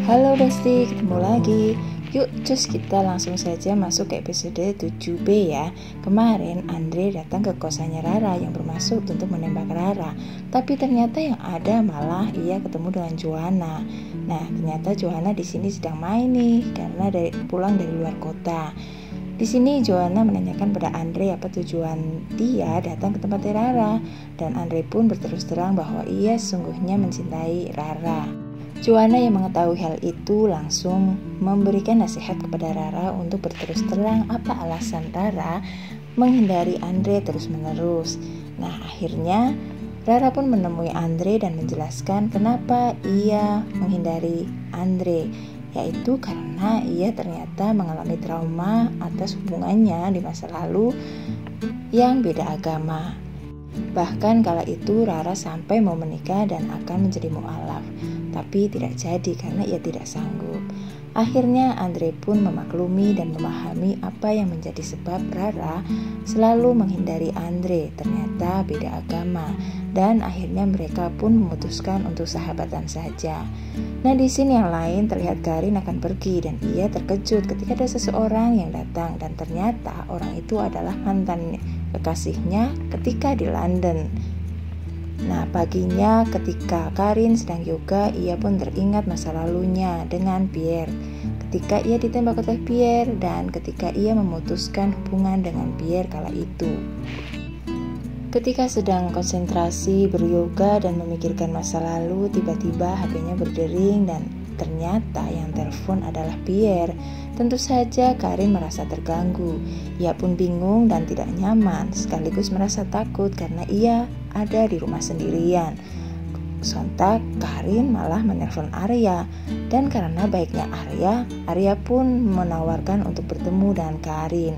Halo Besti, ketemu lagi. Yuk cus kita langsung saja masuk ke episode 7B ya. Kemarin Andre datang ke kosannya Rara yang bermaksud untuk menembak Rara. Tapi ternyata yang ada malah ia ketemu dengan Joanna. Nah ternyata Joanna di sini sedang main nih karena pulang dari luar kota. Di sini Joanna menanyakan pada Andre apa tujuan dia datang ke tempat Rara. Dan Andre pun berterus terang bahwa ia sungguhnya mencintai Rara. Joanna yang mengetahui hal itu langsung memberikan nasihat kepada Rara untuk berterus terang apa alasan Rara menghindari Andre terus-menerus. Nah akhirnya Rara pun menemui Andre dan menjelaskan kenapa ia menghindari Andre, yaitu karena ia ternyata mengalami trauma atas hubungannya di masa lalu yang beda agama. Bahkan kala itu Rara sampai mau menikah dan akan menjadi mu'alaf, tapi tidak jadi karena ia tidak sanggup. Akhirnya Andre pun memaklumi dan memahami apa yang menjadi sebab Rara selalu menghindari Andre, ternyata beda agama, dan akhirnya mereka pun memutuskan untuk sahabatan saja. Nah di sini yang lain terlihat Karin akan pergi dan ia terkejut ketika ada seseorang yang datang dan ternyata orang itu adalah mantan kekasihnya ketika di London. Nah paginya ketika Karin sedang yoga, ia pun teringat masa lalunya dengan Pierre, ketika ia ditembak oleh Pierre dan ketika ia memutuskan hubungan dengan Pierre kala itu. Ketika sedang konsentrasi beryoga dan memikirkan masa lalu, tiba-tiba HP-nya berdering dan ternyata yang telepon adalah Pierre. Tentu saja Karin merasa terganggu. Ia pun bingung dan tidak nyaman, sekaligus merasa takut karena ia ada di rumah sendirian. Sontak Karin malah menelpon Arya, dan karena baiknya Arya pun menawarkan untuk bertemu dengan Karin.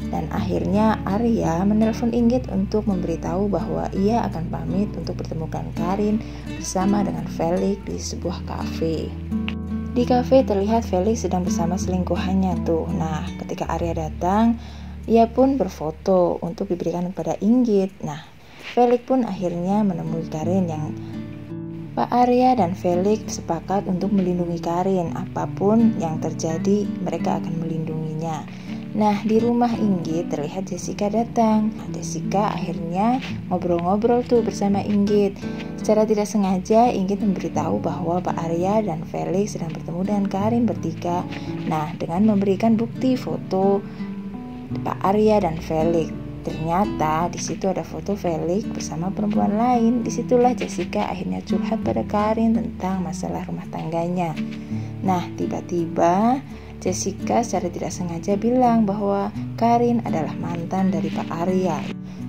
Dan akhirnya Arya menelpon Inggit untuk memberitahu bahwa ia akan pamit untuk bertemu dengan Karin bersama dengan Felix di sebuah kafe. Di kafe terlihat Felix sedang bersama selingkuhannya tuh. Nah ketika Arya datang, ia pun berfoto untuk diberikan kepada Inggit. Nah Felix pun akhirnya menemui Karin yang Pak Arya dan Felix sepakat untuk melindungi Karin. Apapun yang terjadi mereka akan melindunginya. Nah di rumah Inggit terlihat Jessica datang. Jessica akhirnya ngobrol-ngobrol tuh bersama Inggit. Secara tidak sengaja Inggit memberitahu bahwa Pak Arya dan Felix sedang bertemu dengan Karin bertiga. Nah dengan memberikan bukti foto Pak Arya dan Felix, ternyata di situ ada foto Felix bersama perempuan lain. Disitulah Jessica akhirnya curhat pada Karin tentang masalah rumah tangganya. Nah tiba-tiba Jessica secara tidak sengaja bilang bahwa Karin adalah mantan dari Pak Arya,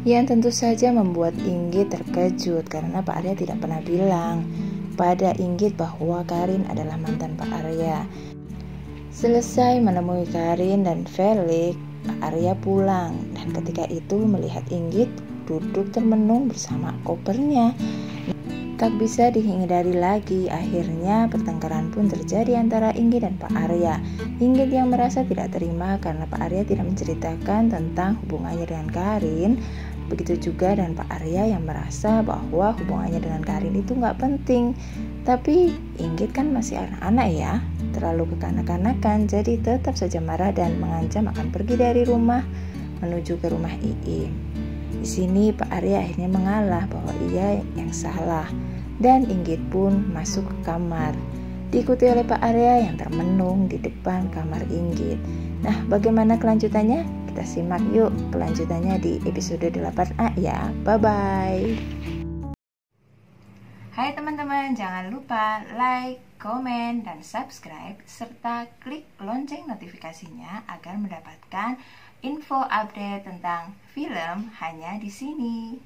yang tentu saja membuat Inggit terkejut karena Pak Arya tidak pernah bilang pada Inggit bahwa Karin adalah mantan Pak Arya. Selesai menemui Karin dan Felix, Pak Arya pulang dan ketika itu melihat Inggit duduk termenung bersama kopernya. Tak bisa dihindari lagi, akhirnya pertengkaran pun terjadi antara Inggit dan Pak Arya. Inggit yang merasa tidak terima karena Pak Arya tidak menceritakan tentang hubungannya dengan Karin. Begitu juga dengan Pak Arya yang merasa bahwa hubungannya dengan Karin itu gak penting. Tapi Inggit kan masih anak-anak ya, terlalu kekanak-kanakan, jadi tetap saja marah dan mengancam akan pergi dari rumah menuju ke rumah Iim. Di sini Pak Arya akhirnya mengalah bahwa ia yang salah dan Inggit pun masuk ke kamar, diikuti oleh Pak Arya yang termenung di depan kamar Inggit. Nah bagaimana kelanjutannya? Kita simak yuk kelanjutannya di episode 8A ya. Bye-bye. Hai teman-teman, jangan lupa like, komen, dan subscribe serta klik lonceng notifikasinya agar mendapatkan info update tentang film hanya di sini.